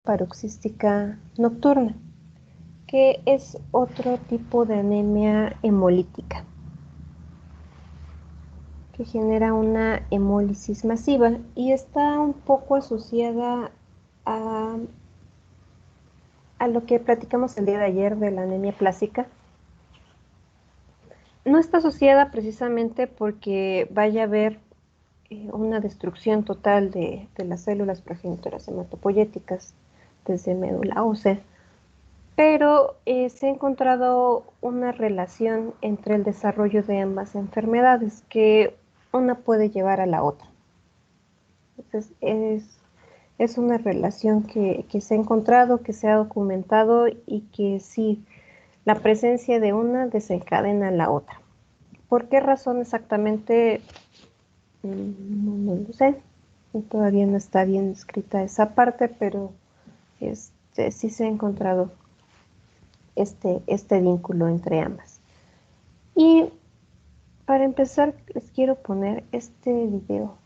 paroxística nocturna, que es otro tipo de anemia hemolítica, que genera una hemólisis masiva y está un poco asociada a, a lo que platicamos el día de ayer de la anemia plástica. No está asociada precisamente porque vaya a haber una destrucción total de las células progenitoras hematopoyéticas desde médula ósea, pero se ha encontrado una relación entre el desarrollo de ambas enfermedades, que una puede llevar a la otra. Entonces, es una relación que se ha encontrado, que se ha documentado y que sí, la presencia de una desencadena la otra. ¿Por qué razón exactamente? No lo sé. Todavía no está bien escrita esa parte, pero sí se ha encontrado este vínculo entre ambas. Y para empezar, les quiero poner este video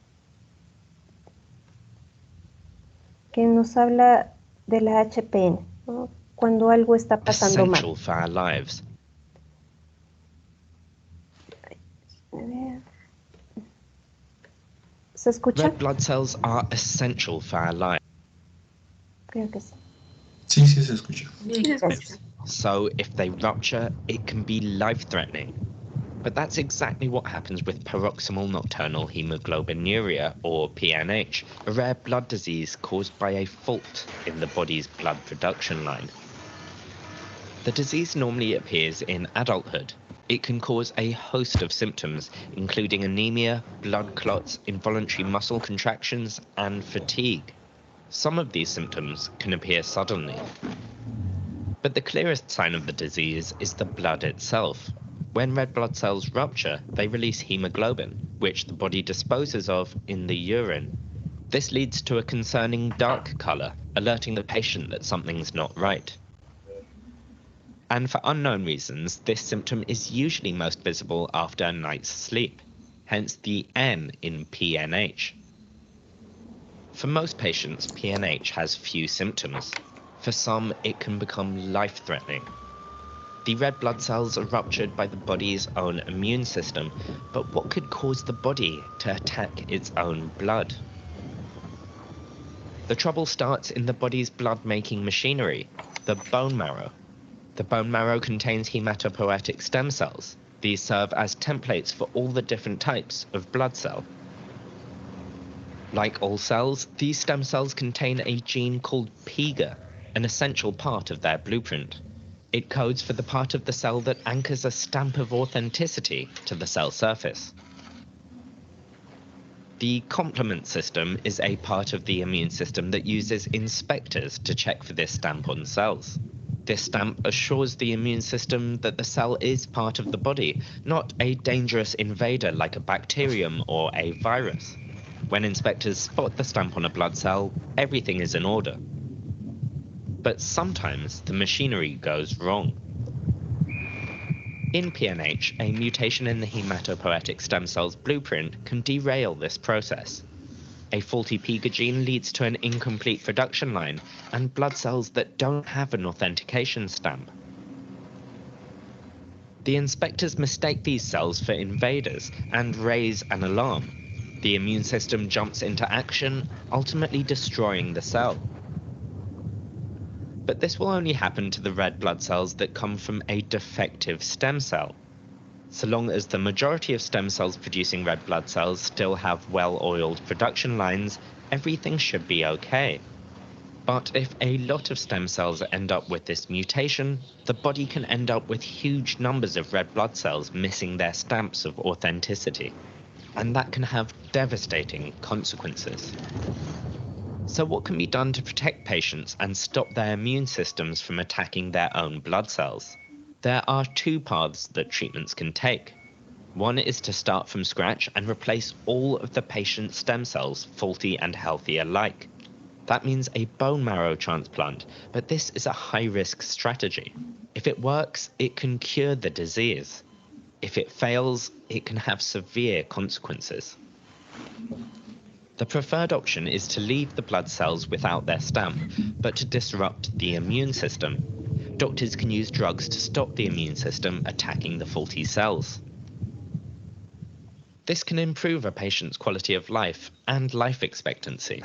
que nos habla de la HPN, ¿no? Cuando algo está pasando mal. Essential for our lives. A ver. ¿Se escucha? Red blood cells are essential for our lives. Creo que sí. Sí, sí se escucha. Gracias. So if they rupture, it can be life-threatening. But that's exactly what happens with paroxysmal nocturnal hemoglobinuria, or PNH, a rare blood disease caused by a fault in the body's blood production line. The disease normally appears in adulthood. It can cause a host of symptoms, including anemia, blood clots, involuntary muscle contractions, and fatigue. Some of these symptoms can appear suddenly. But the clearest sign of the disease is the blood itself. When red blood cells rupture, they release hemoglobin, which the body disposes of in the urine. This leads to a concerning dark color, alerting the patient that something's not right. And for unknown reasons, this symptom is usually most visible after a night's sleep, hence the N in PNH. For most patients, PNH has few symptoms. For some, it can become life-threatening. The red blood cells are ruptured by the body's own immune system, but what could cause the body to attack its own blood? The trouble starts in the body's blood-making machinery, the bone marrow. The bone marrow contains hematopoietic stem cells. These serve as templates for all the different types of blood cell. Like all cells, these stem cells contain a gene called PIGA, an essential part of their blueprint. It codes for the part of the cell that anchors a stamp of authenticity to the cell surface. The complement system is a part of the immune system that uses inspectors to check for this stamp on cells. This stamp assures the immune system that the cell is part of the body, not a dangerous invader like a bacterium or a virus. When inspectors spot the stamp on a blood cell, everything is in order. But sometimes the machinery goes wrong. In PNH, a mutation in the hematopoietic stem cell's blueprint can derail this process. A faulty PIGA gene leads to an incomplete production line and blood cells that don't have an authentication stamp. The inspectors mistake these cells for invaders and raise an alarm. The immune system jumps into action, ultimately destroying the cell. But this will only happen to the red blood cells that come from a defective stem cell. So long as the majority of stem cells producing red blood cells still have well-oiled production lines, everything should be okay. But if a lot of stem cells end up with this mutation, the body can end up with huge numbers of red blood cells missing their stamps of authenticity. And that can have devastating consequences. So what can be done to protect patients and stop their immune systems from attacking their own blood cells? There are two paths that treatments can take. One is to start from scratch and replace all of the patient's stem cells, faulty and healthy alike. That means a bone marrow transplant, but this is a high-risk strategy. If it works, it can cure the disease. If it fails, it can have severe consequences. The preferred option is to leave the blood cells without their stamp, but to disrupt the immune system. Doctors can use drugs to stop the immune system attacking the faulty cells. This can improve a patient's quality of life and life expectancy,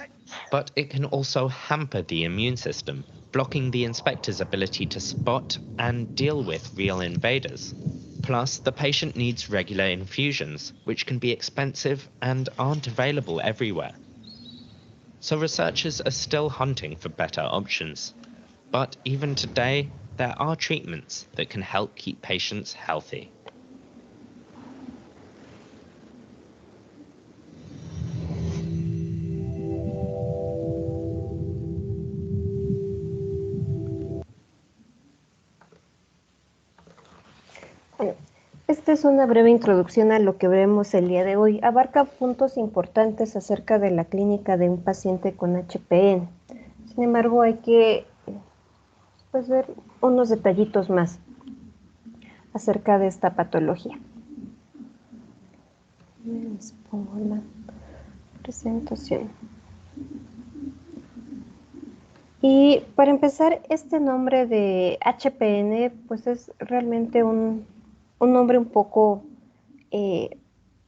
but it can also hamper the immune system, blocking the inspector's ability to spot and deal with real invaders. Plus, the patient needs regular infusions, which can be expensive and aren't available everywhere. So researchers are still hunting for better options. But even today, there are treatments that can help keep patients healthy. Bueno, esta es una breve introducción a lo que veremos el día de hoy. Abarca puntos importantes acerca de la clínica de un paciente con HPN. Sin embargo, hay que ver unos detallitos más acerca de esta patología. Les pongo la presentación. Y para empezar, este nombre de HPN, pues es realmente un nombre un poco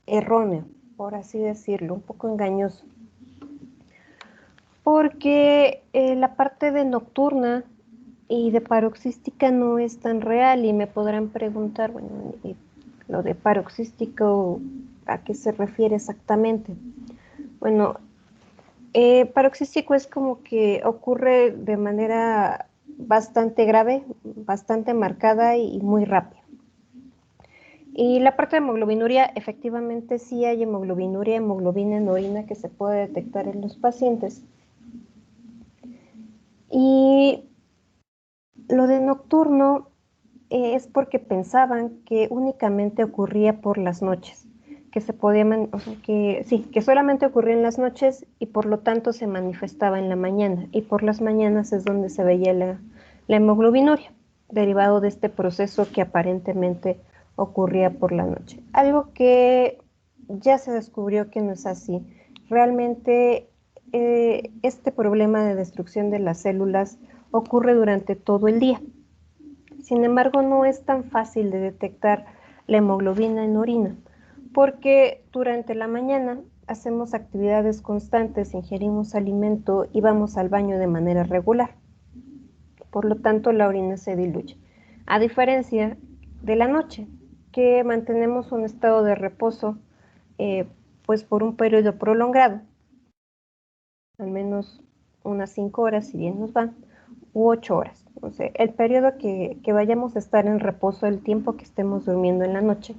erróneo, por así decirlo, un poco engañoso. Porque la parte de nocturna y de paroxística no es tan real y me podrán preguntar, bueno, lo de paroxístico, ¿a qué se refiere exactamente? Bueno, paroxístico es como que ocurre de manera bastante grave, bastante marcada y muy rápida. Y la parte de hemoglobinuria, efectivamente sí hay hemoglobinuria, hemoglobina en orina que se puede detectar en los pacientes. Y lo de nocturno es porque pensaban que únicamente ocurría por las noches, que se podía, que solamente ocurría en las noches y por lo tanto se manifestaba en la mañana, y por las mañanas es donde se veía la hemoglobinuria, derivado de este proceso que aparentemente ocurría por la noche. Algo que ya se descubrió que no es así. Realmente este problema de destrucción de las células ocurre durante todo el día. Sin embargo, no es tan fácil de detectar la hemoglobina en orina, porque durante la mañana hacemos actividades constantes, ingerimos alimento y vamos al baño de manera regular. Por lo tanto, la orina se diluye. A diferencia de la noche, que mantenemos un estado de reposo pues por un periodo prolongado, al menos unas 5 horas, si bien nos van, u 8 horas. O sea, el periodo que vayamos a estar en reposo, el tiempo que estemos durmiendo en la noche,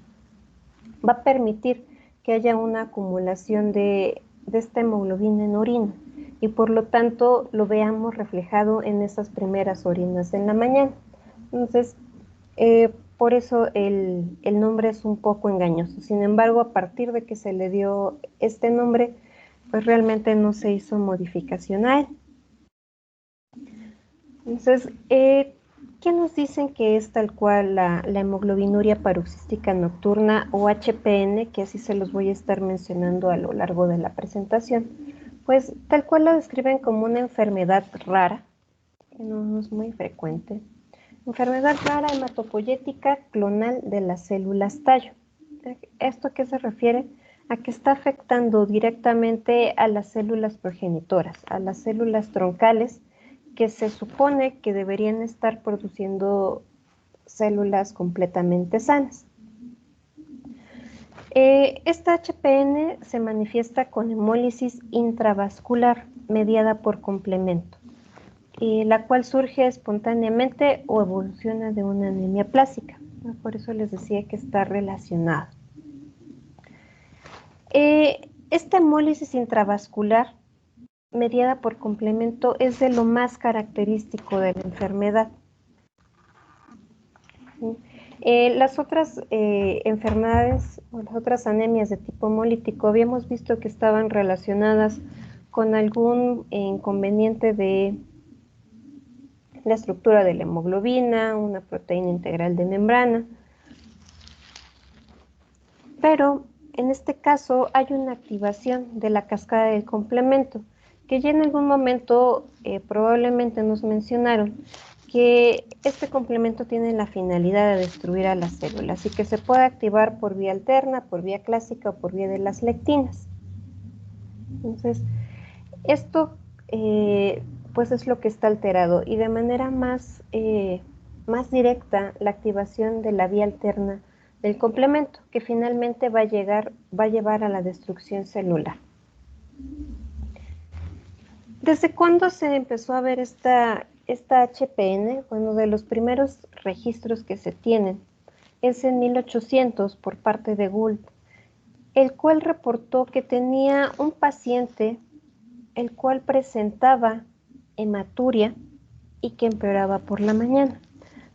va a permitir que haya una acumulación de esta hemoglobina en orina y por lo tanto lo veamos reflejado en esas primeras orinas en la mañana. Entonces, por eso el nombre es un poco engañoso. Sin embargo, a partir de que se le dio este nombre, pues realmente no se hizo modificación a él. Entonces, ¿qué nos dicen que es tal cual la hemoglobinuria paroxística nocturna o HPN? Que así se los voy a estar mencionando a lo largo de la presentación. Pues tal cual la describen como una enfermedad rara, que no es muy frecuente. Enfermedad rara hematopoyética clonal de las células tallo. ¿Esto a qué se refiere? A que está afectando directamente a las células progenitoras, a las células troncales, que se supone que deberían estar produciendo células completamente sanas. Esta HPN se manifiesta con hemólisis intravascular mediada por complemento, la cual surge espontáneamente o evoluciona de una anemia plástica. Por eso les decía que está relacionado. Esta hemólisis intravascular mediada por complemento es de lo más característico de la enfermedad. Las otras enfermedades o las otras anemias de tipo hemolítico habíamos visto que estaban relacionadas con algún inconveniente de la estructura de la hemoglobina, una proteína integral de membrana, pero en este caso hay una activación de la cascada del complemento, que ya en algún momento probablemente nos mencionaron que este complemento tiene la finalidad de destruir a las células y que se puede activar por vía alterna, por vía clásica o por vía de las lectinas. Entonces, esto pues es lo que está alterado y de manera más directa la activación de la vía alterna del complemento, que finalmente va a llevar a la destrucción celular. ¿Desde cuándo se empezó a ver esta HPN? Bueno, de los primeros registros que se tienen es en 1800 por parte de Gould, el cual reportó que tenía un paciente el cual presentaba hematuria y que empeoraba por la mañana.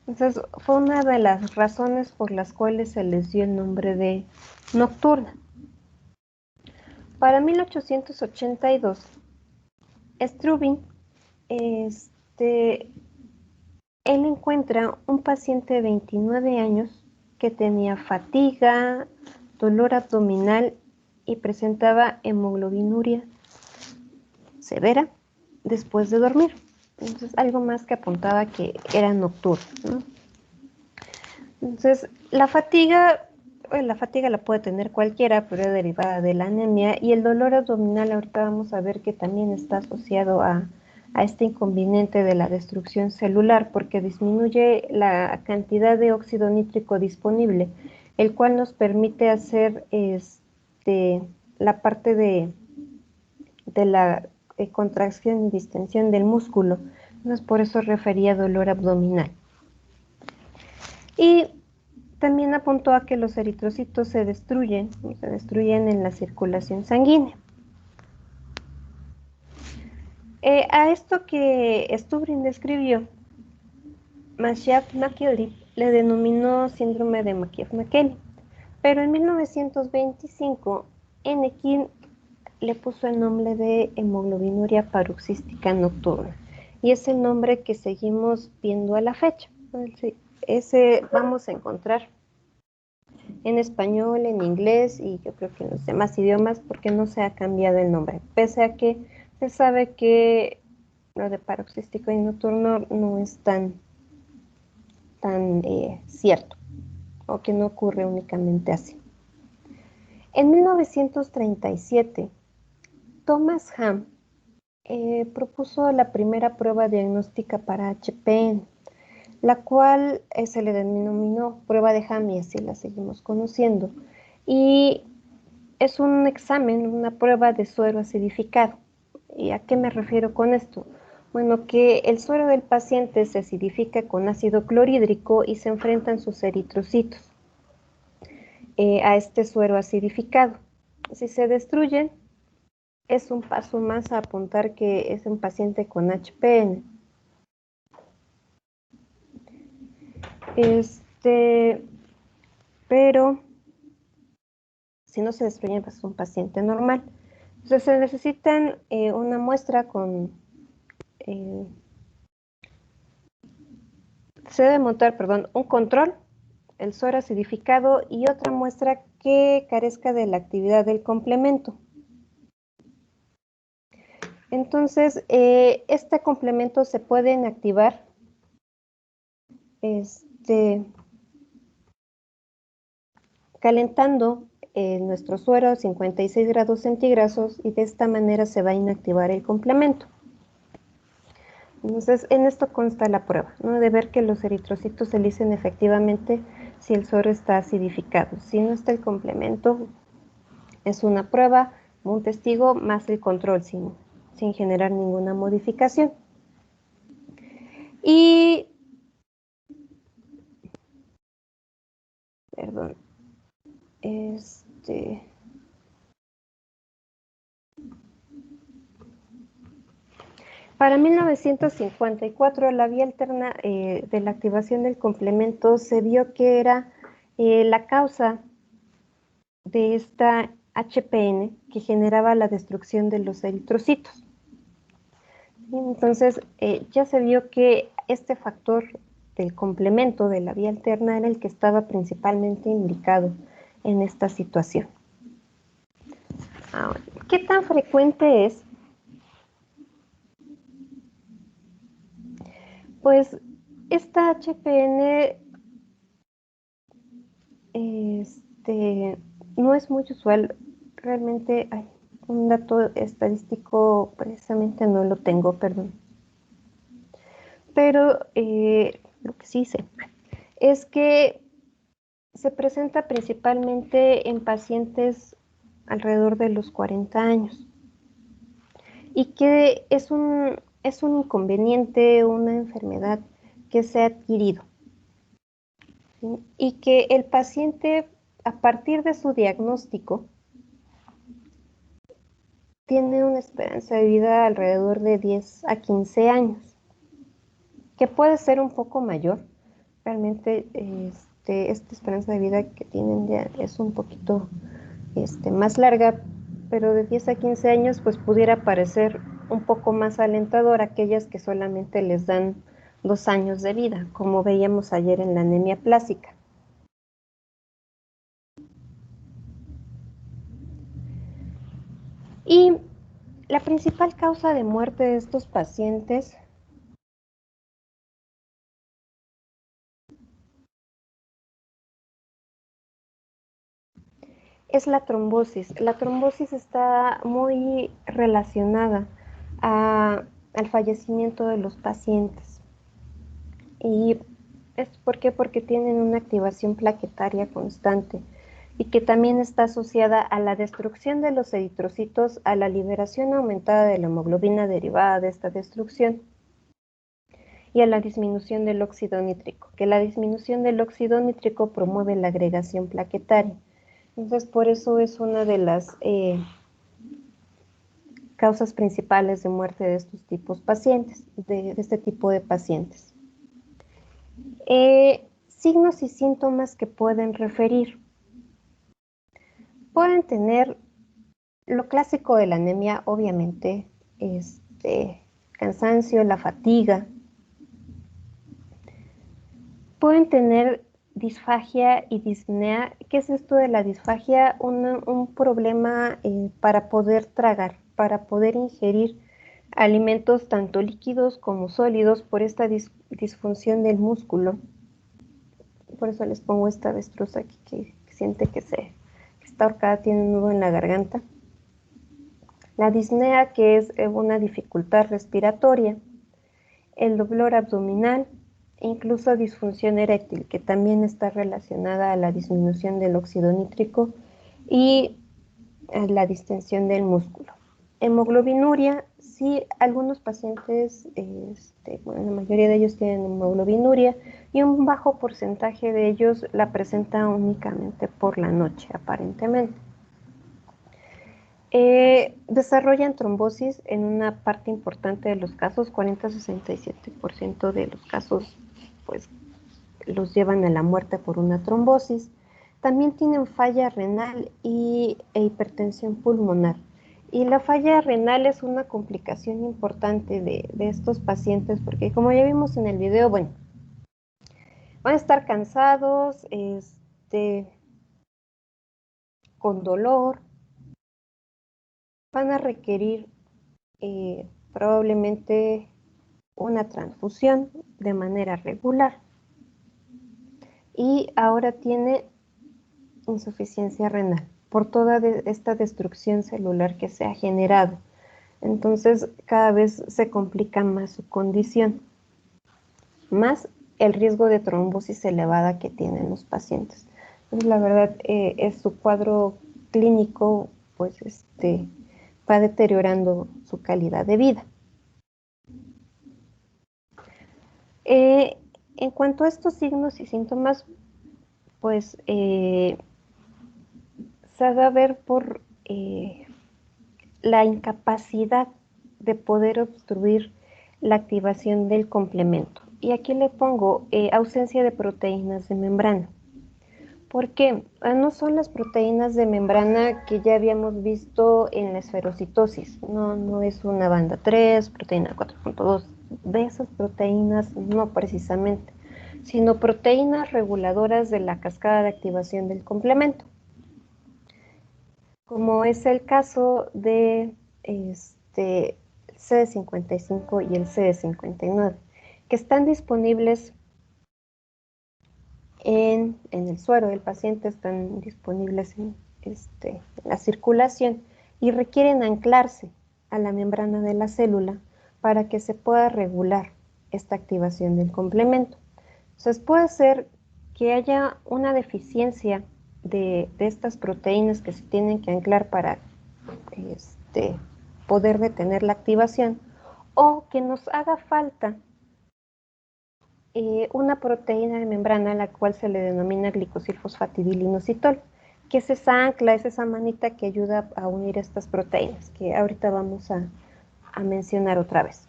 Entonces, fue una de las razones por las cuales se les dio el nombre de nocturna. Para 1882, Strubing, él encuentra un paciente de 29 años que tenía fatiga, dolor abdominal y presentaba hemoglobinuria severa después de dormir. Entonces, algo más que apuntaba que era nocturno, ¿no? Entonces, la fatiga la puede tener cualquiera, pero es derivada de la anemia, y el dolor abdominal ahorita vamos a ver que también está asociado a este inconveniente de la destrucción celular, porque disminuye la cantidad de óxido nítrico disponible, el cual nos permite hacer la parte de la contracción y distensión del músculo. Entonces, por eso refería dolor abdominal. Y también apuntó a que los eritrocitos se destruyen en la circulación sanguínea. A esto que Stubring describió, Maciej-Makielny le denominó síndrome de Maciej-Makielny, pero en 1925 Enneking le puso el nombre de hemoglobinuria paroxística nocturna, y es el nombre que seguimos viendo a la fecha. Ese vamos a encontrar en español, en inglés y yo creo que en los demás idiomas, porque no se ha cambiado el nombre, pese a que se sabe que lo de paroxístico y nocturno no es tan cierto, o que no ocurre únicamente así. En 1937, Thomas Ham propuso la primera prueba diagnóstica para HPN, la cual se le denominó prueba de Ham y así la seguimos conociendo. Y es un examen, una prueba de suero acidificado. ¿Y a qué me refiero con esto? Bueno, que el suero del paciente se acidifica con ácido clorhídrico y se enfrentan sus eritrocitos a este suero acidificado. Si se destruyen, es un paso más a apuntar que es un paciente con HPN. Pero si no se destruyen, pues es un paciente normal. Entonces se necesitan una muestra con... se debe montar, un control, el suero acidificado y otra muestra que carezca de la actividad del complemento. Entonces, este complemento se puede inactivar calentando nuestro suero a 56 grados centígrados y de esta manera se va a inactivar el complemento. Entonces, en esto consta la prueba, ¿no? De ver que los eritrocitos se lisen efectivamente si el suero está acidificado. Si no está el complemento, es una prueba, un testigo más el control sin generar ninguna modificación. Y, perdón, para 1954, la vía alterna de la activación del complemento se vio que era la causa de esta HPN que generaba la destrucción de los eritrocitos. Entonces, ya se vio que este factor del complemento de la vía alterna era el que estaba principalmente indicado en esta situación. Ahora, ¿qué tan frecuente es? Pues esta HPN no es muy usual. Realmente hay un dato estadístico, precisamente no lo tengo, perdón. Pero lo que sí sé es que se presenta principalmente en pacientes alrededor de los 40 años y que es un inconveniente, una enfermedad que se ha adquirido, ¿sí? Y que el paciente, a partir de su diagnóstico, tiene una esperanza de vida alrededor de 10 a 15 años, que puede ser un poco mayor. Realmente esta esperanza de vida que tienen ya es un poquito más larga, pero de 10 a 15 años pues pudiera parecer un poco más alentador aquellas que solamente les dan 2 años de vida, como veíamos ayer en la anemia plásica. Y la principal causa de muerte de estos pacientes es la trombosis. La trombosis está muy relacionada al fallecimiento de los pacientes. ¿Y es por qué? Porque tienen una activación plaquetaria constante y que también está asociada a la destrucción de los eritrocitos, a la liberación aumentada de la hemoglobina derivada de esta destrucción y a la disminución del óxido nítrico, que la disminución del óxido nítrico promueve la agregación plaquetaria. Entonces, por eso es una de las causas principales de muerte de estos tipos pacientes, de este tipo de pacientes. Signos y síntomas que pueden referir. Pueden tener lo clásico de la anemia, obviamente, cansancio, la fatiga. Pueden tener disfagia y disnea. ¿Qué es esto de la disfagia? Un problema para poder tragar, para poder ingerir alimentos tanto líquidos como sólidos por esta disfunción del músculo. Por eso les pongo esta avestruz aquí que siente que está ahorcada, tiene un nudo en la garganta. La disnea, que es una dificultad respiratoria. El dolor abdominal, incluso disfunción eréctil, que también está relacionada a la disminución del óxido nítrico y a la distensión del músculo. Hemoglobinuria, sí, algunos pacientes, bueno, la mayoría de ellos tienen hemoglobinuria y un bajo porcentaje de ellos la presenta únicamente por la noche, aparentemente. Desarrollan trombosis en una parte importante de los casos, 40-67% de los casos, pues, los llevan a la muerte por una trombosis. También tienen falla renal e hipertensión pulmonar. Y la falla renal es una complicación importante de estos pacientes, porque como ya vimos en el video, bueno, van a estar cansados, con dolor, van a requerir probablemente una transfusión de manera regular y ahora tiene insuficiencia renal por toda esta destrucción celular que se ha generado. Entonces cada vez se complica más su condición, más el riesgo de trombosis elevada que tienen los pacientes. Entonces la verdad es su cuadro clínico, pues va deteriorando su calidad de vida. En cuanto a estos signos y síntomas, pues se va a ver por la incapacidad de poder obstruir la activación del complemento. Y aquí le pongo ausencia de proteínas de membrana. ¿Por qué? No son las proteínas de membrana que ya habíamos visto en la esferocitosis. No es una banda 3, proteína 4.2. De esas proteínas no precisamente, sino proteínas reguladoras de la cascada de activación del complemento. como es el caso de el CD55 y el CD59, que están disponibles en el suero del paciente, están disponibles en la circulación y requieren anclarse a la membrana de la célula para que se pueda regular esta activación del complemento. Entonces puede ser que haya una deficiencia de estas proteínas que se tienen que anclar para poder detener la activación, o que nos haga falta una proteína de membrana a la cual se le denomina glicosilfosfatidilinositol, que es esa ancla, es esa manita que ayuda a unir estas proteínas, que ahorita vamos a mencionar otra vez.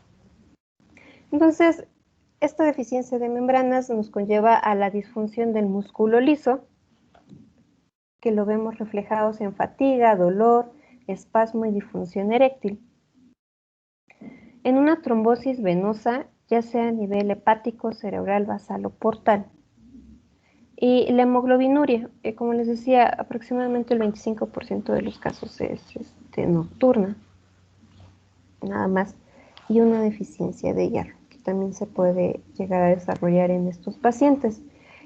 Entonces, esta deficiencia de membranas nos conlleva a la disfunción del músculo liso, que lo vemos reflejados en fatiga, dolor, espasmo y disfunción eréctil. En una trombosis venosa, ya sea a nivel hepático, cerebral, basal o portal. Y la hemoglobinuria, como les decía, aproximadamente el 25% de los casos es nocturna, nada más, y una deficiencia de hierro, que también se puede llegar a desarrollar en estos pacientes.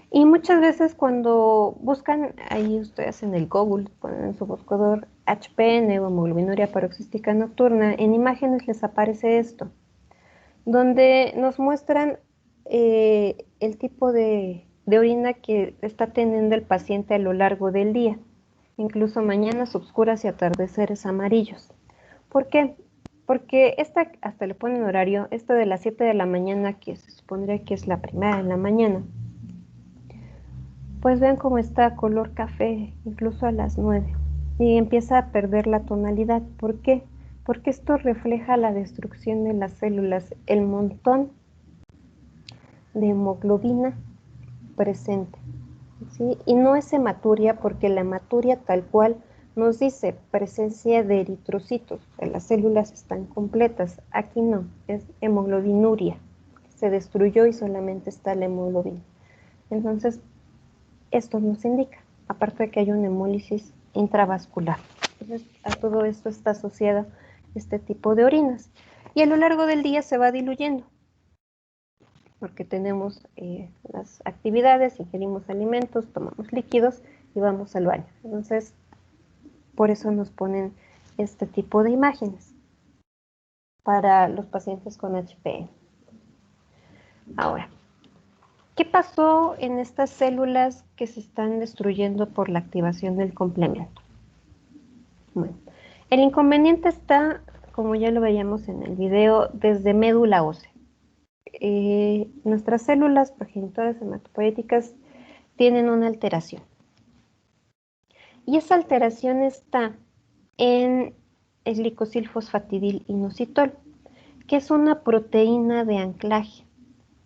Y muchas veces cuando buscan, ahí ustedes en el Google, ponen en su buscador HPN o hemoglobinuria paroxística nocturna, en imágenes les aparece esto, donde nos muestran el tipo de orina que está teniendo el paciente a lo largo del día, incluso mañanas oscuras y atardeceres amarillos. ¿Por qué? Porque esta, hasta le ponen horario, esta de las 7 de la mañana, que se supondría que es la primera en la mañana, pues vean cómo está color café, incluso a las 9, y empieza a perder la tonalidad. ¿Por qué? Porque esto refleja la destrucción de las células, el montón de hemoglobina presente, ¿sí? Y no es hematuria, porque la hematuria tal cual nos dice presencia de eritrocitos, las células están completas. Aquí no, es hemoglobinuria, se destruyó y solamente está la hemoglobina. Entonces, esto nos indica, aparte de que hay una hemólisis intravascular. Entonces, a todo esto está asociado este tipo de orinas. Y a lo largo del día se va diluyendo, porque tenemos las actividades, ingerimos alimentos, tomamos líquidos y vamos al baño. Entonces, por eso nos ponen este tipo de imágenes para los pacientes con HPN. Ahora, ¿qué pasó en estas células que se están destruyendo por la activación del complemento? Bueno, el inconveniente está, como ya lo veíamos en el video, desde médula ósea. Nuestras células progenitoras hematopoyéticas tienen una alteración. Y esa alteración está en el glicosilfosfatidilinositol, que es una proteína de anclaje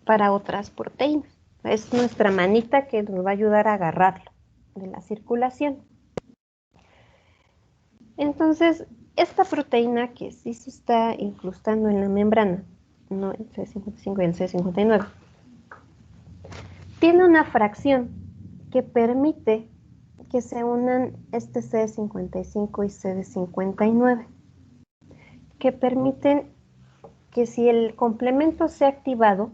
para otras proteínas. Es nuestra manita que nos va a ayudar a agarrarlo de la circulación. Entonces, esta proteína que sí se está incrustando en la membrana, no el C55 y el C59, tiene una fracción que permite que se unan este CD55 y CD59, que permiten que si el complemento sea activado,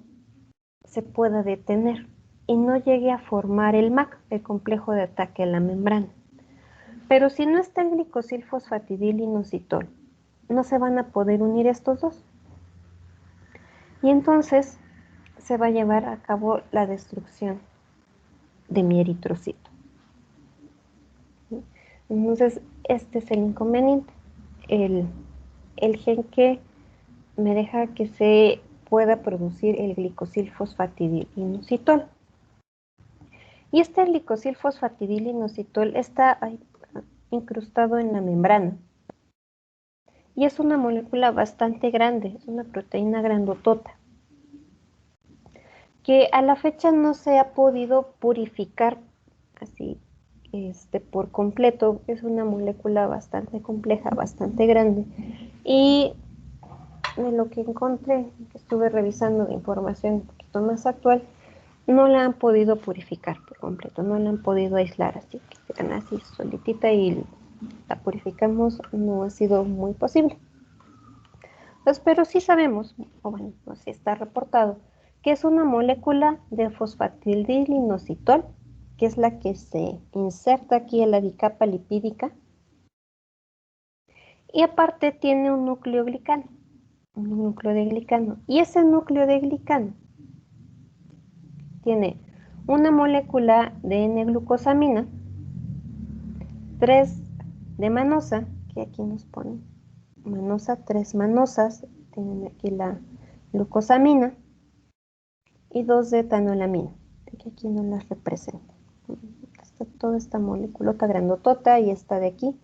se pueda detener y no llegue a formar el MAC, el complejo de ataque a la membrana. Pero si no está el glicosilfosfatidilinositol, no se van a poder unir estos dos. Y entonces se va a llevar a cabo la destrucción de mi eritrocito. Entonces, este es el inconveniente. El gen que me deja que se pueda producir el glicosilfosfatidilinositol. Y este glicosilfosfatidilinositol está incrustado en la membrana. Y es una molécula bastante grande, es una proteína grandotota, que a la fecha no se ha podido purificar así por completo. Es una molécula bastante compleja, bastante grande. Y de lo que encontré, que estuve revisando de información un poquito más actual, no la han podido purificar por completo, no la han podido aislar, así que quedan así solitita y la purificamos, no ha sido muy posible. Pues, pero sí sabemos, o bueno, no sé si está reportado, que es una molécula de fosfatildilinositol, que es la que se inserta aquí en la bicapa lipídica, y aparte tiene un núcleo glicano, un núcleo de glicano, y ese núcleo de glicano tiene una molécula de N-glucosamina, 3 de manosa, que aquí nos pone manosa, 3 manosas, tienen aquí la glucosamina, y 2 de etanolamina, que aquí no las representa. Está toda esta moleculota grandotota y esta de aquí,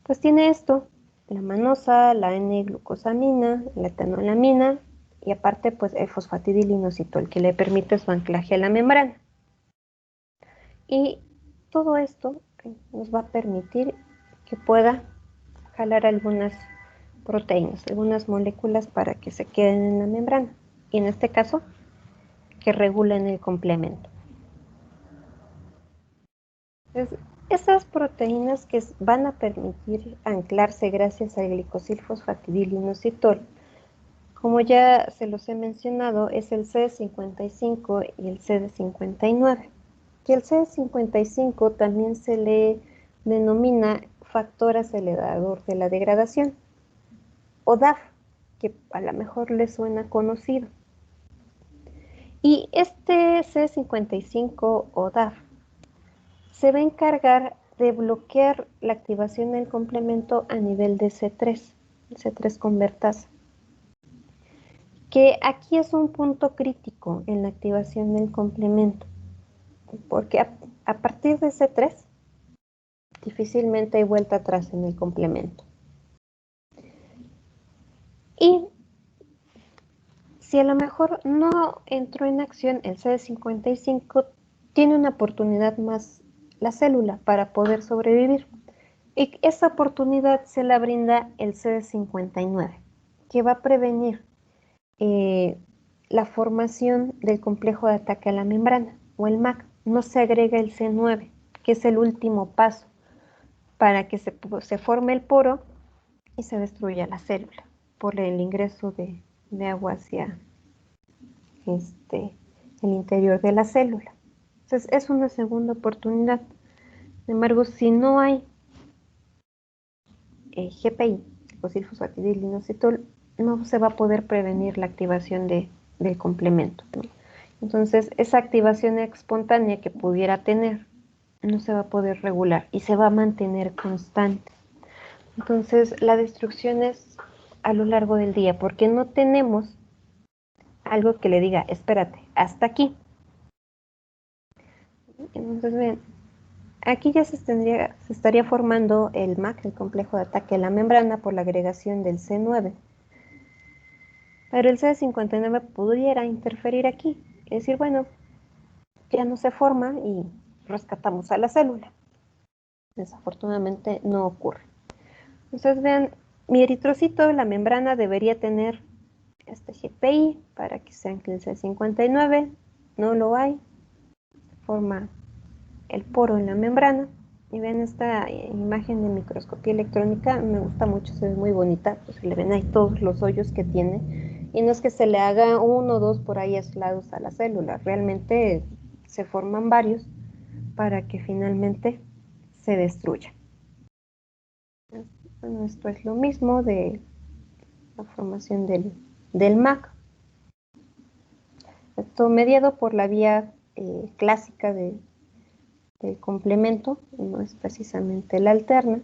pues tiene esto, la manosa, la N-glucosamina, la etanolamina, y aparte pues el fosfatidilinositol, que le permite su anclaje a la membrana. Y todo esto nos va a permitir que pueda jalar algunas proteínas, algunas moléculas para que se queden en la membrana. Y en este caso, que regulen el complemento. Entonces, esas proteínas que van a permitir anclarse gracias al glicosilfosfatidilinositol, como ya se los he mencionado, es el CD55 y el CD59. Que el CD55 también se le denomina factor acelerador de la degradación, o DAF, que a lo mejor le suena conocido. Y este CD55 o DAF se va a encargar de bloquear la activación del complemento a nivel de C3, C3 convertasa, que aquí es un punto crítico en la activación del complemento, porque a partir de C3 difícilmente hay vuelta atrás en el complemento. Y si a lo mejor no entró en acción el CD55, tiene una oportunidad más la célula para poder sobrevivir. Y esa oportunidad se la brinda el CD59, que va a prevenir la formación del complejo de ataque a la membrana, o el MAC. No se agrega el C9, que es el último paso para que se forme el poro y se destruya la célula por el ingreso de agua hacia el interior de la célula. Entonces es una segunda oportunidad. Sin embargo, si no hay GPI, glicosilfosfatidilinositol, no se va a poder prevenir la activación del complemento, ¿no? Entonces, esa activación espontánea que pudiera tener no se va a poder regular y se va a mantener constante. Entonces, la destrucción es a lo largo del día, porque no tenemos algo que le diga, espérate, hasta aquí. Entonces, ven, aquí ya se estaría formando el MAC, el complejo de ataque a la membrana, por la agregación del C9. Pero el CD59 pudiera interferir aquí y decir, bueno, ya no se forma y rescatamos a la célula. Desafortunadamente no ocurre. Entonces vean, mi eritrocito, la membrana debería tener este GPI para que se ancle el CD59, no lo hay, forma el poro en la membrana. Y ven esta imagen de microscopía electrónica, me gusta mucho, se ve muy bonita, pues se le ven ahí todos los hoyos que tiene, y no es que se le haga uno o dos por ahí aislados a la célula, realmente se forman varios para que finalmente se destruya. Bueno, esto es lo mismo de la formación del MAC. Esto mediado por la vía clásica del complemento, no es precisamente la alterna.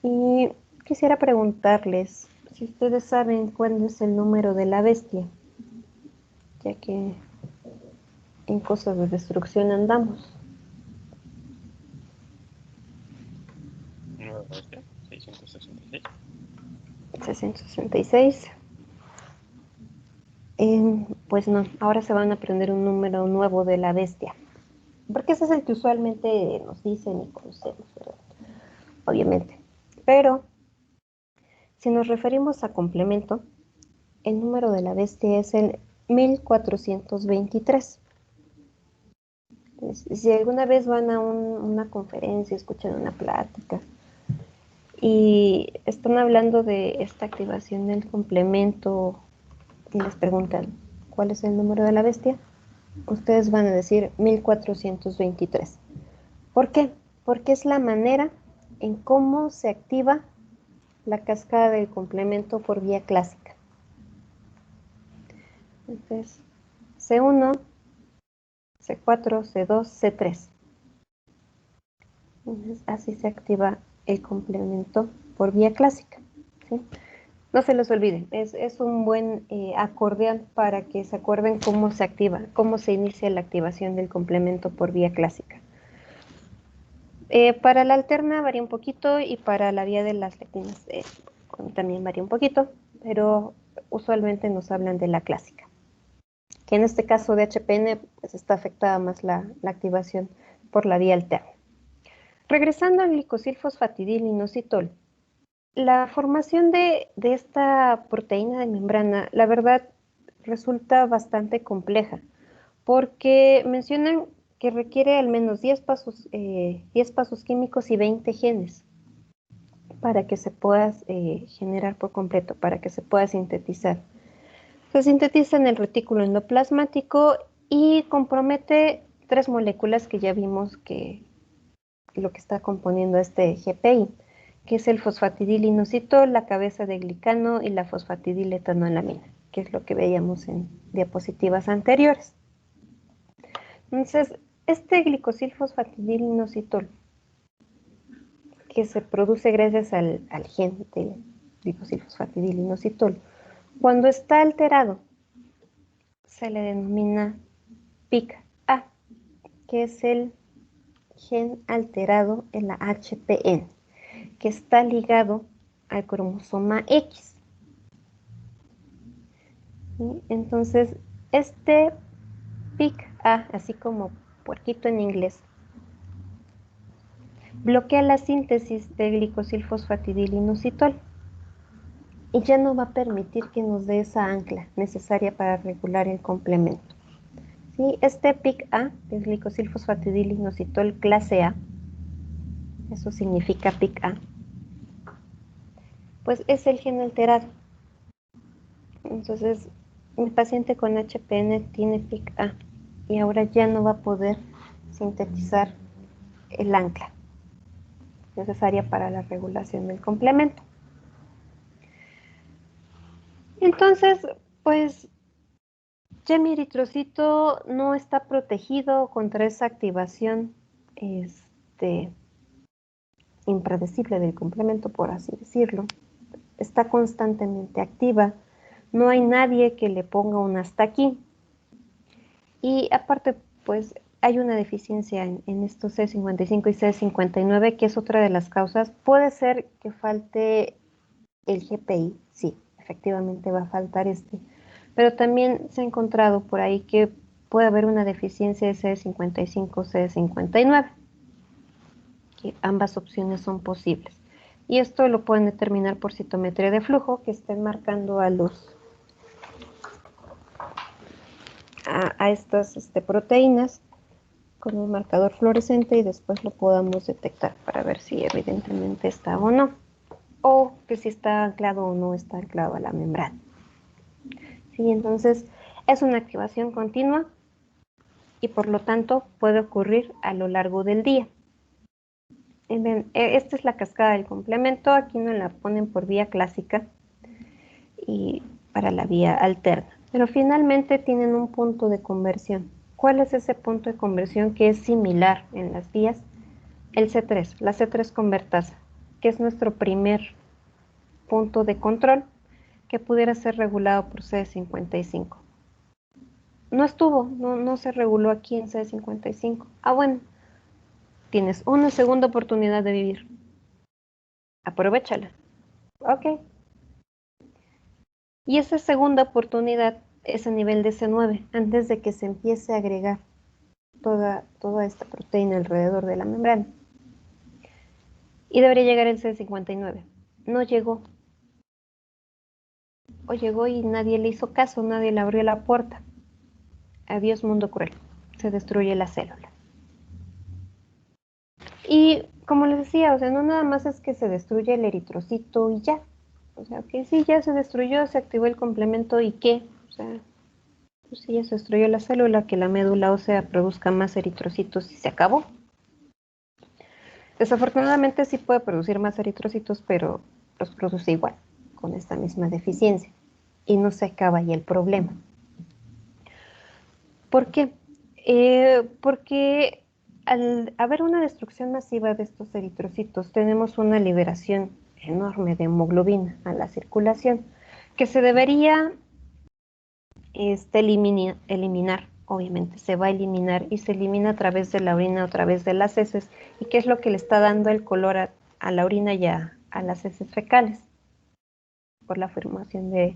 Y quisiera preguntarles si ustedes saben cuál es el número de la bestia, ya que en cosas de destrucción andamos. 666. 666. Pues no, ahora se van a aprender un número nuevo de la bestia, porque ese es el que usualmente nos dicen y conocemos, ¿verdad? Obviamente. Pero si nos referimos a complemento, el número de la bestia es el 1423. Si alguna vez van a una conferencia, escuchan una plática y están hablando de esta activación del complemento y les preguntan, ¿cuál es el número de la bestia? Ustedes van a decir 1423. ¿Por qué? Porque es la manera en cómo se activa la cascada del complemento por vía clásica. Entonces, C1, C4, C2, C3. Entonces, así se activa el complemento por vía clásica, ¿sí? No se les olvide, es un buen acordeón para que se acuerden cómo se activa, cómo se inicia la activación del complemento por vía clásica. Para la alterna varía un poquito y para la vía de las lectinas también varía un poquito, pero usualmente nos hablan de la clásica, que en este caso de HPN pues está afectada más la activación por la vía alterna. Regresando al glicosilfosfatidilinositol, la formación de esta proteína de membrana, la verdad, resulta bastante compleja, porque mencionan que requiere al menos 10 pasos químicos y 20 genes para que se pueda generar por completo, para que se pueda sintetizar. Se sintetiza en el retículo endoplasmático y compromete 3 moléculas que ya vimos que lo que está componiendo este GPI, que es el fosfatidilinositol, la cabeza de glicano y la fosfatidiletoanolamina, que es lo que veíamos en diapositivas anteriores. Entonces, este glicosilfosfatidilinositol, que se produce gracias al gen del glicosilfosfatidilinositol, cuando está alterado, se le denomina PIK-A, que es el gen alterado en la HPN, que está ligado al cromosoma X. ¿Sí? Entonces, este PIK-A, así como puerquito en inglés, bloquea la síntesis de glicosilfosfatidilinositol y ya no va a permitir que nos dé esa ancla necesaria para regular el complemento. ¿Sí? Este PIK-A, el glicosilfosfatidilinositol clase A, eso significa PIK-A, pues es el gen alterado. Entonces, mi paciente con HPN tiene PIK-A y ahora ya no va a poder sintetizar el ancla necesaria para la regulación del complemento. Entonces, pues ya mi eritrocito no está protegido contra esa activación impredecible del complemento, por así decirlo. Está constantemente activa. No hay nadie que le ponga un hasta aquí. Y aparte, pues hay una deficiencia en estos C55 y C59, que es otra de las causas. Puede ser que falte el GPI, sí, efectivamente va a faltar pero también se ha encontrado por ahí que puede haber una deficiencia de C55, C59, que ambas opciones son posibles. Y esto lo pueden determinar por citometría de flujo, que estén marcando a estas proteínas con un marcador fluorescente y después lo podamos detectar para ver si evidentemente está o no, o que si está anclado o no está anclado a la membrana. ¿Sí? Entonces es una activación continua y por lo tanto puede ocurrir a lo largo del día. Esta es la cascada del complemento, aquí nos la ponen por vía clásica y para la vía alterna, pero finalmente tienen un punto de conversión. ¿Cuál es ese punto de conversión que es similar en las vías? El C3, la C3 convertasa, que es nuestro primer punto de control que pudiera ser regulado por C55. No se reguló aquí en C55. Bueno, tienes una segunda oportunidad de vivir. Aprovéchala. Ok. Y esa segunda oportunidad es a nivel de C9, antes de que se empiece a agregar toda esta proteína alrededor de la membrana. Y debería llegar el C59. No llegó. O llegó y nadie le hizo caso, nadie le abrió la puerta. Adiós mundo cruel. Se destruye la célula. Y como les decía, o sea, no nada más es que se destruye el eritrocito y ya. O sea, que sí, ya se destruyó, se activó el complemento y ¿qué? O sea, pues sí, ya se destruyó la célula, que la médula ósea produzca más eritrocitos y se acabó. Desafortunadamente sí puede producir más eritrocitos, pero los produce igual, con esta misma deficiencia. Y no se acaba ahí el problema. ¿Por qué? Porque al haber una destrucción masiva de estos eritrocitos, tenemos una liberación enorme de hemoglobina a la circulación, que se debería eliminar, obviamente, se va a eliminar y se elimina a través de la orina, a través de las heces, y qué es lo que le está dando el color a la orina y a las heces fecales, por la formación de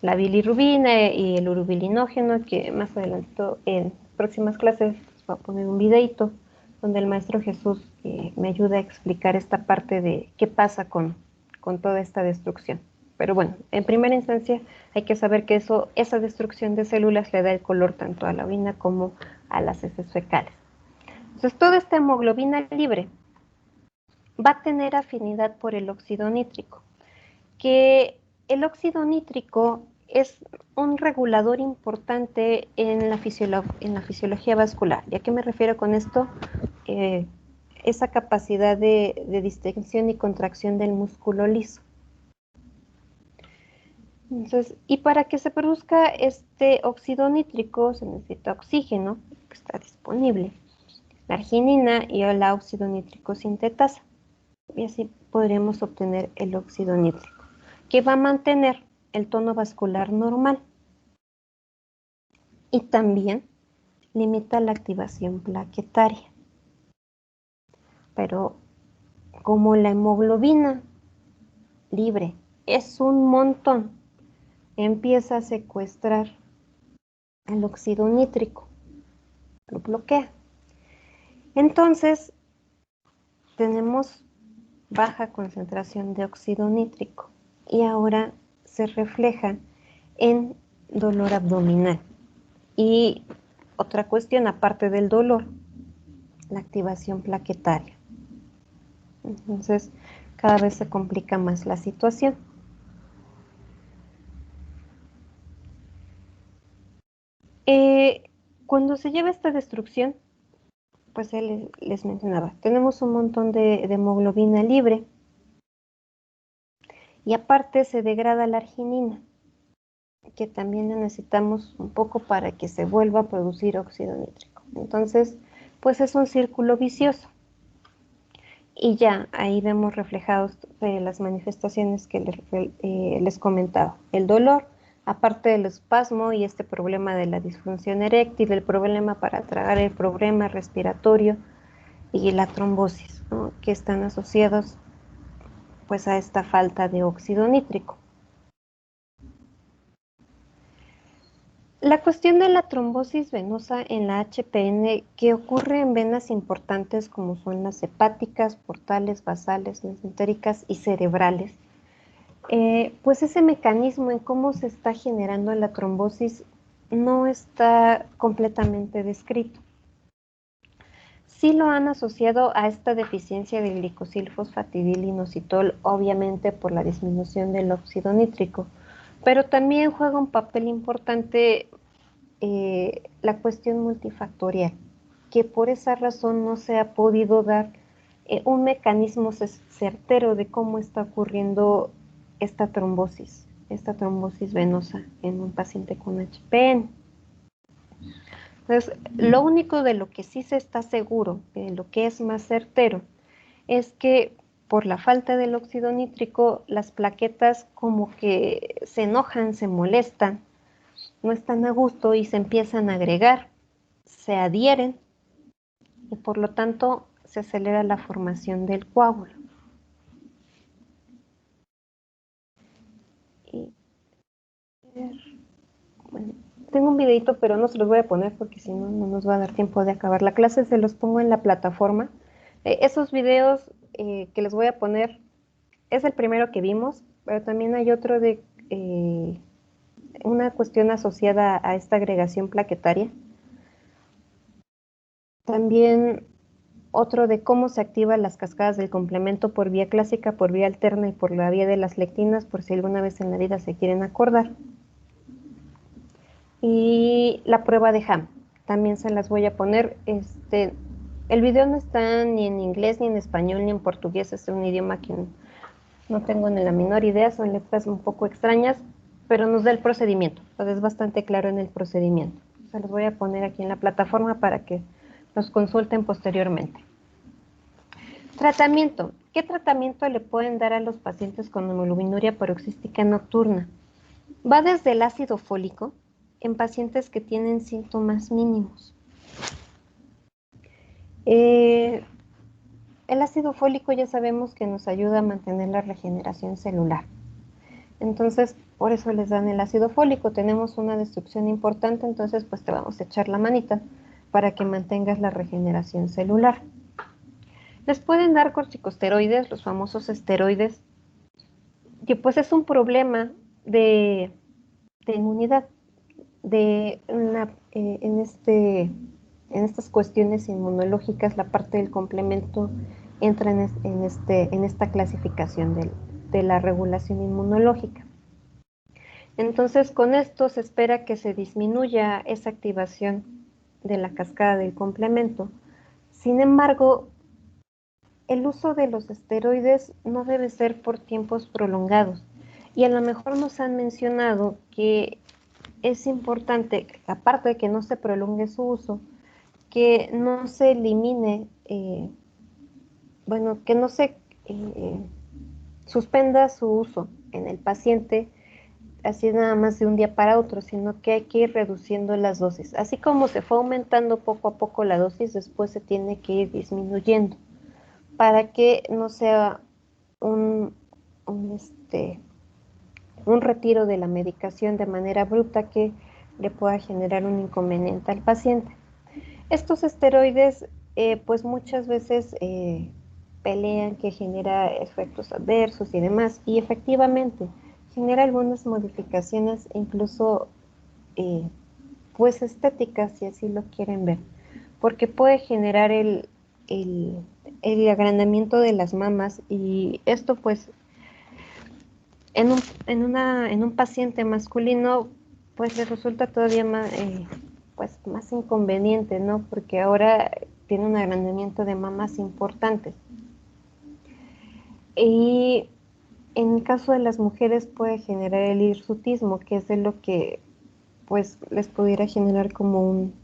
la bilirrubina y el urobilinógeno, que más adelante en próximas clases les voy a poner un videito donde el maestro Jesús me ayuda a explicar esta parte de qué pasa con toda esta destrucción. Pero bueno, en primera instancia hay que saber que esa destrucción de células le da el color tanto a la orina como a las heces fecales. Entonces, toda esta hemoglobina libre va a tener afinidad por el óxido nítrico, que el óxido nítrico es un regulador importante en la fisiología vascular. ¿Y a qué me refiero con esto? Esa capacidad de distensión y contracción del músculo liso. Entonces, y para que se produzca este óxido nítrico se necesita oxígeno, que está disponible, la arginina y la óxido nítrico sintetasa. Y así podremos obtener el óxido nítrico, que va a mantener el tono vascular normal y también limita la activación plaquetaria. Pero como la hemoglobina libre es un montón, empieza a secuestrar el óxido nítrico, lo bloquea. Entonces, tenemos baja concentración de óxido nítrico y ahora se refleja en dolor abdominal. Y otra cuestión, aparte del dolor, la activación plaquetaria. Entonces, cada vez se complica más la situación. Cuando se lleva esta destrucción, pues él les mencionaba, tenemos un montón de hemoglobina libre y aparte se degrada la arginina, que también necesitamos un poco para que se vuelva a producir óxido nítrico. Entonces, pues es un círculo vicioso. Y ya ahí vemos reflejados las manifestaciones que les comentaba. El dolor, aparte del espasmo y este problema de la disfunción eréctil, el problema para tragar, el problema respiratorio y la trombosis, ¿no?, que están asociados pues a esta falta de óxido nítrico. La cuestión de la trombosis venosa en la HPN, que ocurre en venas importantes como son las hepáticas, portales, basales, mesentéricas y cerebrales, pues ese mecanismo en cómo se está generando la trombosis no está completamente descrito. Sí lo han asociado a esta deficiencia de glicosilfosfatidilinositol, obviamente por la disminución del óxido nítrico, pero también juega un papel importante la cuestión multifactorial, que por esa razón no se ha podido dar un mecanismo certero de cómo está ocurriendo esta trombosis venosa en un paciente con HPN. Entonces, lo único de lo que sí se está seguro, de lo que es más certero, es que por la falta del óxido nítrico, las plaquetas como que se enojan, se molestan, no están a gusto y se empiezan a agregar, se adhieren y por lo tanto se acelera la formación del coágulo. Y, bueno, tengo un videito, pero no se los voy a poner porque si no, no nos va a dar tiempo de acabar la clase. Se los pongo en la plataforma. Esos videos que les voy a poner es el primero que vimos, pero también hay otro de una cuestión asociada a esta agregación plaquetaria. También otro de cómo se activan las cascadas del complemento por vía clásica, por vía alterna y por la vía de las lectinas, por si alguna vez en la vida se quieren acordar. Y la prueba de Ham, también se las voy a poner. El video no está ni en inglés, ni en español, ni en portugués, es un idioma que no tengo ni la menor idea, son letras un poco extrañas, pero nos da el procedimiento, entonces es bastante claro en el procedimiento. Se los voy a poner aquí en la plataforma para que los consulten posteriormente. Tratamiento. ¿Qué tratamiento le pueden dar a los pacientes con hemoglobinuria paroxística nocturna? Va desde el ácido fólico en pacientes que tienen síntomas mínimos. El ácido fólico ya sabemos que nos ayuda a mantener la regeneración celular. Entonces, por eso les dan el ácido fólico. Tenemos una destrucción importante, entonces pues te vamos a echar la manita para que mantengas la regeneración celular. Les pueden dar corticosteroides, los famosos esteroides, que pues es un problema de inmunidad, en estas cuestiones inmunológicas. La parte del complemento entra en esta clasificación de la regulación inmunológica. Entonces, con esto se espera que se disminuya esa activación de la cascada del complemento. Sin embargo, el uso de los esteroides no debe ser por tiempos prolongados. Y a lo mejor nos han mencionado que es importante, aparte de que no se prolongue su uso, que no se elimine, que no se suspenda su uso en el paciente así nada más de un día para otro, sino que hay que ir reduciendo las dosis. Así como se fue aumentando poco a poco la dosis, después se tiene que ir disminuyendo para que no sea un retiro de la medicación de manera abrupta que le pueda generar un inconveniente al paciente. Estos esteroides, pues muchas veces pelean que genera efectos adversos y demás, y efectivamente genera algunas modificaciones, incluso pues estéticas, si así lo quieren ver, porque puede generar el agrandamiento de las mamas, y esto pues en un paciente masculino pues le resulta todavía más inconveniente, ¿no? Porque ahora tiene un agrandamiento de mamas importante. Y en el caso de las mujeres puede generar el hirsutismo, que es de lo que pues les pudiera generar como un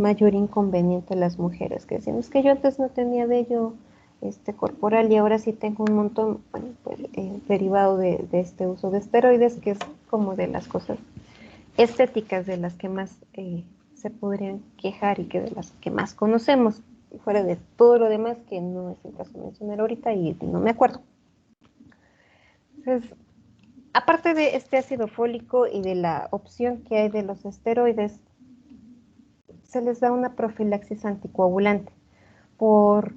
mayor inconveniente a las mujeres, que decimos que yo antes no tenía vello corporal y ahora sí tengo un montón, bueno, pues, derivado de este uso de esteroides, que es como de las cosas estéticas de las que más se podrían quejar y que de las que más conocemos, fuera de todo lo demás que no es el caso de mencionar ahorita y no me acuerdo. Entonces, aparte de este ácido fólico y de la opción que hay de los esteroides, se les da una profilaxis anticoagulante por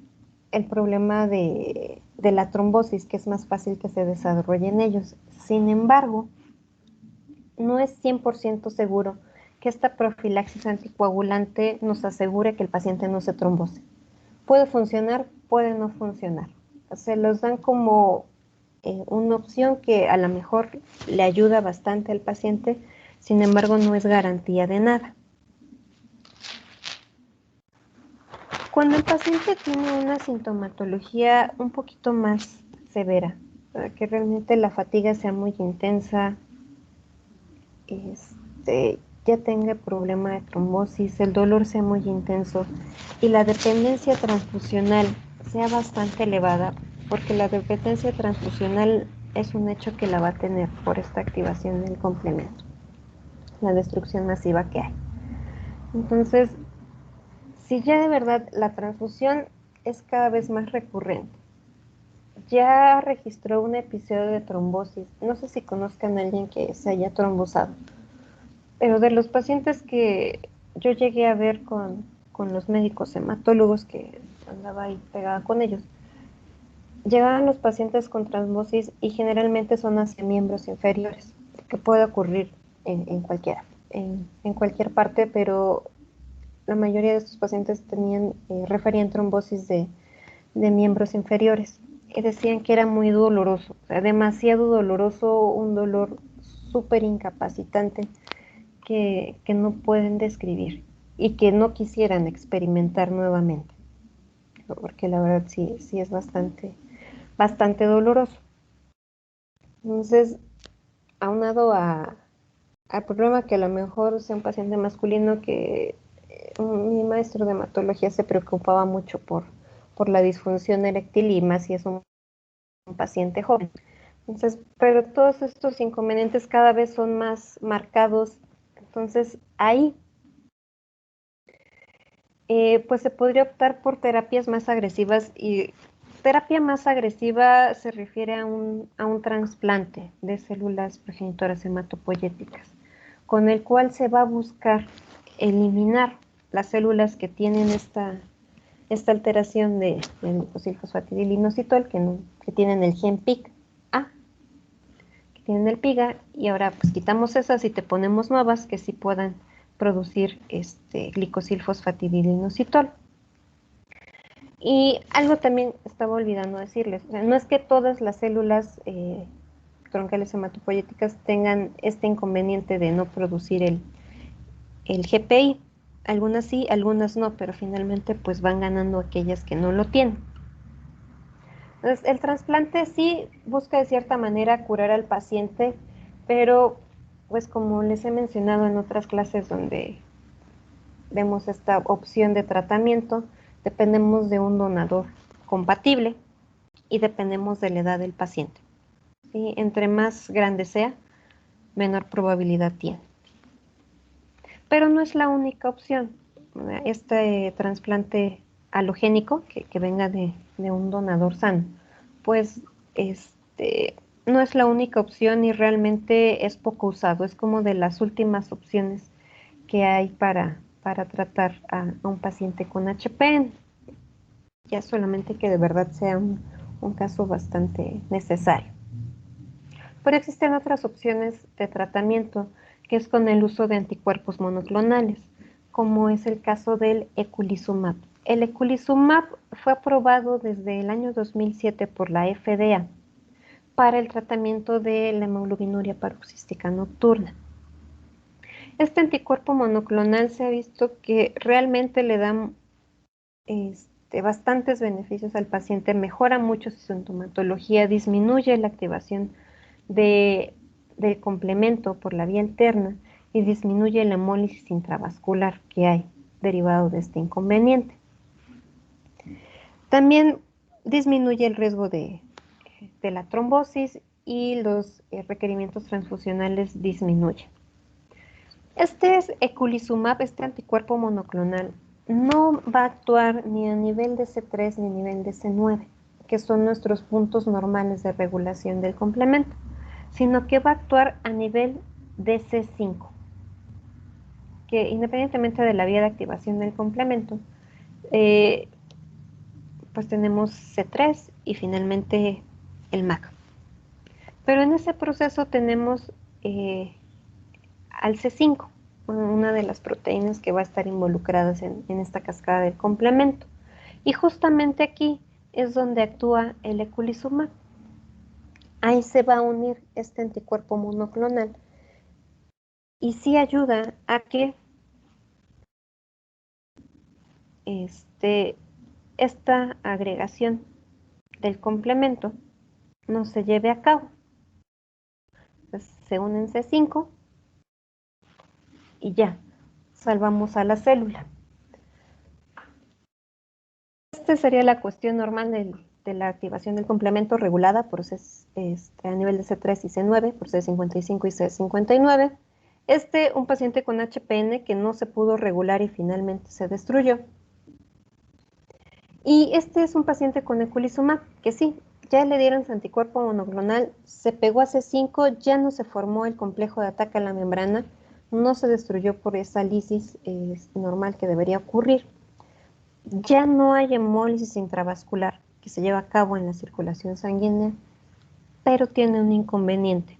el problema de la trombosis, que es más fácil que se desarrolle en ellos. Sin embargo, no es 100% seguro que esta profilaxis anticoagulante nos asegure que el paciente no se trombose. Puede funcionar, puede no funcionar. Se los dan como una opción que a lo mejor le ayuda bastante al paciente, sin embargo no es garantía de nada. Cuando el paciente tiene una sintomatología un poquito más severa, que realmente la fatiga sea muy intensa, ya tenga problema de trombosis, el dolor sea muy intenso y la dependencia transfusional sea bastante elevada, porque la dependencia transfusional es un hecho que la va a tener por esta activación del complemento, la destrucción masiva que hay. Entonces, si ya de verdad la transfusión es cada vez más recurrente, ya registró un episodio de trombosis, no sé si conozcan a alguien que se haya trombosado, pero de los pacientes que yo llegué a ver con los médicos hematólogos, que andaba ahí pegada con ellos, llegaban los pacientes con trombosis y generalmente son hacia miembros inferiores, que puede ocurrir en cualquier parte, pero la mayoría de estos pacientes referían trombosis de miembros inferiores. Y decían que era muy doloroso, o sea, demasiado doloroso, un dolor súper incapacitante que no pueden describir y que no quisieran experimentar nuevamente, porque la verdad sí es bastante doloroso. Entonces, aunado al problema que a lo mejor sea un paciente masculino, que mi maestro de hematología se preocupaba mucho por la disfunción eréctil, y más si es un paciente joven. Entonces, pero todos estos inconvenientes cada vez son más marcados. Entonces, ahí pues se podría optar por terapias más agresivas, y terapia más agresiva se refiere a un trasplante de células progenitoras hematopoyéticas, con el cual se va a buscar eliminar las células que tienen esta alteración de glucosilfosfatidilinositol, que tienen el gen PIK-A, que tienen el PIGA, y ahora pues quitamos esas y te ponemos nuevas que sí puedan producir glicosilfosfatidilinositol. Y algo también estaba olvidando decirles, o sea, no es que todas las células troncales hematopoyéticas tengan este inconveniente de no producir el GPI. Algunas sí, algunas no, pero finalmente pues van ganando aquellas que no lo tienen. Entonces, el trasplante sí busca de cierta manera curar al paciente, pero pues como les he mencionado en otras clases donde vemos esta opción de tratamiento, dependemos de un donador compatible y dependemos de la edad del paciente. ¿Sí? Entre más grande sea, menor probabilidad tiene. Pero no es la única opción. Este trasplante alogénico, que venga de un donador sano, pues no es la única opción y realmente es poco usado. Es como de las últimas opciones que hay para tratar a un paciente con HP, ya solamente que de verdad sea un caso bastante necesario. Pero existen otras opciones de tratamiento, que es con el uso de anticuerpos monoclonales, como es el caso del eculizumab. El eculizumab fue aprobado desde el año 2007 por la FDA para el tratamiento de la hemoglobinuria paroxística nocturna. Este anticuerpo monoclonal se ha visto que realmente le da bastantes beneficios al paciente, mejora mucho su sintomatología, disminuye la activación del complemento por la vía interna y disminuye la hemólisis intravascular que hay derivado de este inconveniente. También disminuye el riesgo de la trombosis y los requerimientos transfusionales disminuyen. Este es eculizumab, este anticuerpo monoclonal, no va a actuar ni a nivel de C3 ni a nivel de C9, que son nuestros puntos normales de regulación del complemento, sino que va a actuar a nivel de C5, que independientemente de la vía de activación del complemento, pues tenemos C3 y finalmente el MAC. Pero en ese proceso tenemos al C5, una de las proteínas que va a estar involucradas en esta cascada del complemento. Y justamente aquí es donde actúa el eculizumab. Ahí se va a unir este anticuerpo monoclonal y sí ayuda a que esta agregación del complemento no se lleve a cabo. Entonces, se unen C5 y ya, salvamos a la célula. Esta sería la cuestión normal de la activación del complemento regulada por a nivel de C3 y C9, por C55 y C59. Un paciente con HPN que no se pudo regular y finalmente se destruyó. Y este es un paciente con eculizumab, que sí, ya le dieron su anticuerpo monoclonal, se pegó a C5, ya no se formó el complejo de ataque a la membrana, no se destruyó por esa lisis normal que debería ocurrir. Ya no hay hemólisis intravascular que se lleva a cabo en la circulación sanguínea, pero tiene un inconveniente.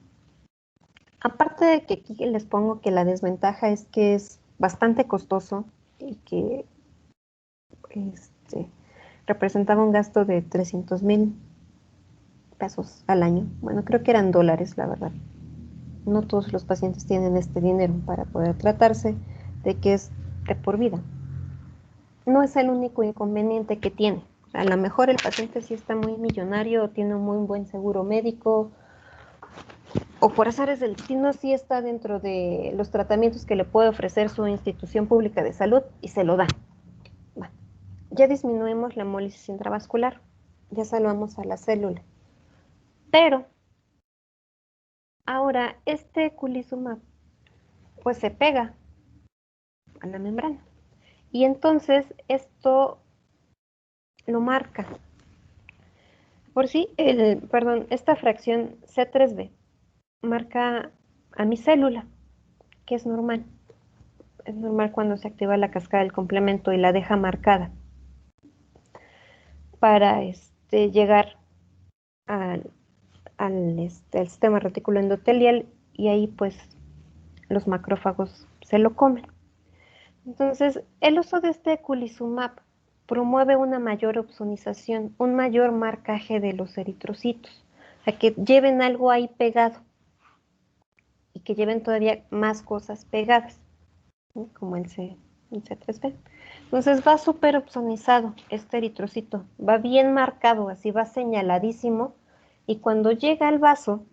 Aparte de que aquí les pongo que la desventaja es que es bastante costoso, y que representaba un gasto de 300,000 pesos al año. Bueno, creo que eran dólares, la verdad. No todos los pacientes tienen este dinero para poder tratarse, de que es de por vida. No es el único inconveniente que tiene. A lo mejor el paciente sí está muy millonario, o tiene un muy buen seguro médico, o por azares del destino sí está dentro de los tratamientos que le puede ofrecer su institución pública de salud y se lo dan. Bueno, ya disminuimos la hemólisis intravascular, ya salvamos a la célula. Pero ahora este eculizumab pues se pega a la membrana. Y entonces esto lo marca. Por sí, esta fracción C3b marca a mi célula, que es normal. Es normal cuando se activa la cascada del complemento y la deja marcada para llegar al sistema retículo endotelial y ahí pues los macrófagos se lo comen. Entonces, el uso de este eculizumab promueve una mayor opsonización, un mayor marcaje de los eritrocitos, a que lleven algo ahí pegado y que lleven todavía más cosas pegadas, ¿sí? Como el C3b. Entonces va súper opsonizado este eritrocito, va bien marcado, así va señaladísimo, y cuando llega al vaso,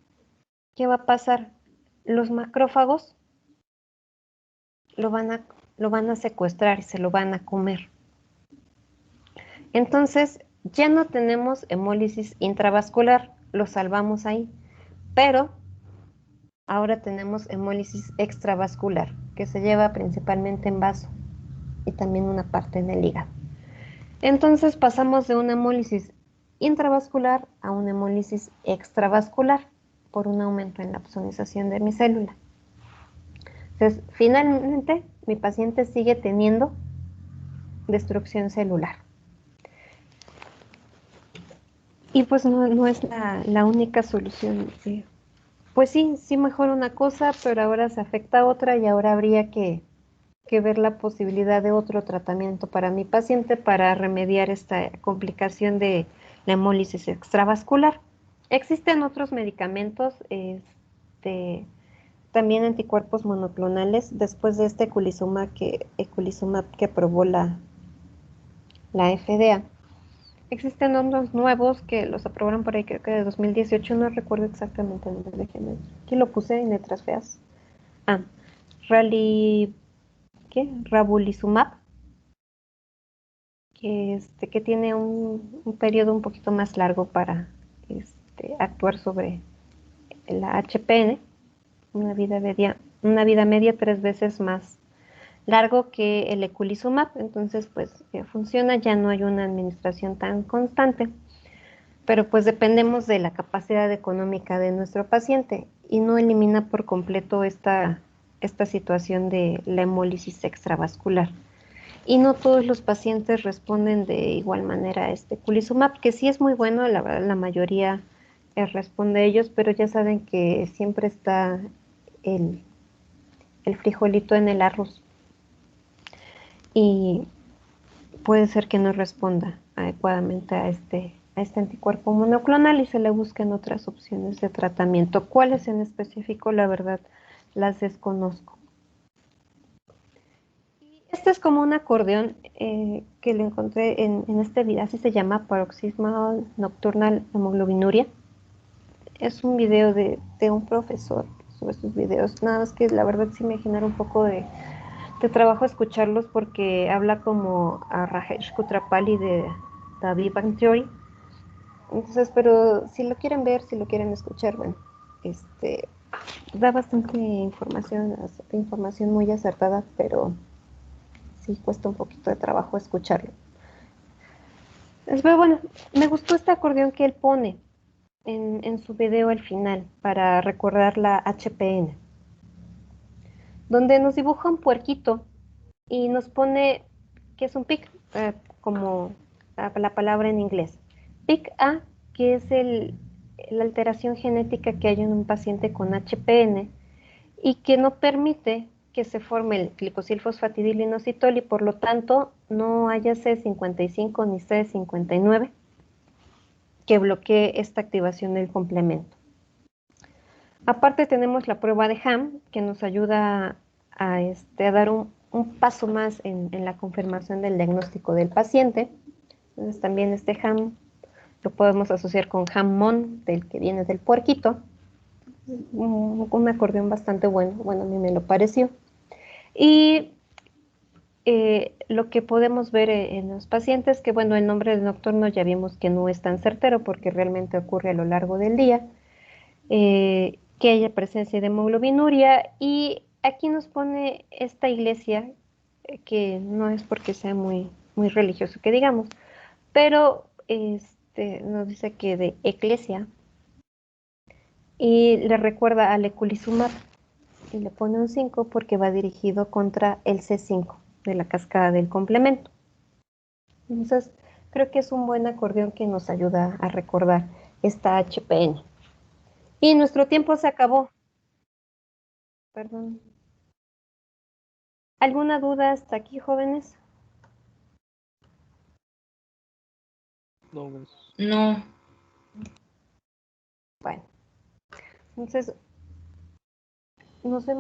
¿qué va a pasar? Los macrófagos lo van a secuestrar y se lo van a comer. Entonces, ya no tenemos hemólisis intravascular, lo salvamos ahí, pero ahora tenemos hemólisis extravascular, que se lleva principalmente en vaso y también una parte en el hígado. Entonces pasamos de una hemólisis intravascular a una hemólisis extravascular por un aumento en la opsonización de mi célula. Entonces, finalmente, mi paciente sigue teniendo destrucción celular. Y pues no es la única solución. Sí. Pues sí mejora una cosa, pero ahora se afecta a otra y ahora habría que ver la posibilidad de otro tratamiento para mi paciente para remediar esta complicación de la hemólisis extravascular. Existen otros medicamentos, también anticuerpos monoclonales, después de este eculizumab que aprobó la FDA. Existen otros nuevos que los aprobaron por ahí, creo que de 2018, no recuerdo exactamente el nombre, déjenme. Aquí lo puse en letras feas. Ravulizumab, que tiene un periodo un poquito más largo para actuar sobre la HPN, una vida media 3 veces más largo que el eculizumab, entonces pues funciona, ya no hay una administración tan constante, pero pues dependemos de la capacidad económica de nuestro paciente y no elimina por completo esta situación de la hemólisis extravascular. Y no todos los pacientes responden de igual manera a este eculizumab, que sí es muy bueno, la verdad la mayoría responde a ellos, pero ya saben que siempre está el frijolito en el arroz y puede ser que no responda adecuadamente a este anticuerpo monoclonal y se le busquen otras opciones de tratamiento. ¿Cuáles en específico? La verdad, las desconozco. Este es como un acordeón que le encontré en este video, así se llama, Paroxysmal Nocturnal Hemoglobinuria. Es un video de un profesor sobre sus videos, nada más que la verdad sí me genera un poco de trabajo escucharlos porque habla como a Rajesh Kutrapali de The Big Bang Theory. Entonces, pero si lo quieren ver, si lo quieren escuchar, bueno, da bastante información muy acertada, pero sí cuesta un poquito de trabajo escucharlo. Pero bueno, me gustó este acordeón que él pone en su video al final para recordar la HPN, donde nos dibuja un puerquito y nos pone que es un PIC, como la palabra en inglés. PIC-A, que es la alteración genética que hay en un paciente con HPN y que no permite que se forme el glicosilfosfatidilinositol y por lo tanto no haya C55 ni C59 que bloquee esta activación del complemento. Aparte tenemos la prueba de Ham que nos ayuda a dar un paso más en la confirmación del diagnóstico del paciente. Entonces también este Ham lo podemos asociar con Hammond, del que viene del puerquito. Un acordeón bastante bueno, a mí me lo pareció. Y lo que podemos ver en los pacientes, que el nombre de nocturno ya vimos que no es tan certero porque realmente ocurre a lo largo del día, que haya presencia de hemoglobinuria, y aquí nos pone esta iglesia, que no es porque sea muy, muy religioso que digamos, pero nos dice que de Eclesia, y le recuerda al eculizumab, y le pone un 5 porque va dirigido contra el C5 de la cascada del complemento. Entonces, creo que es un buen acordeón que nos ayuda a recordar esta HPN. Y nuestro tiempo se acabó. Perdón. ¿Alguna duda hasta aquí, jóvenes? No. Bueno, entonces nos vemos.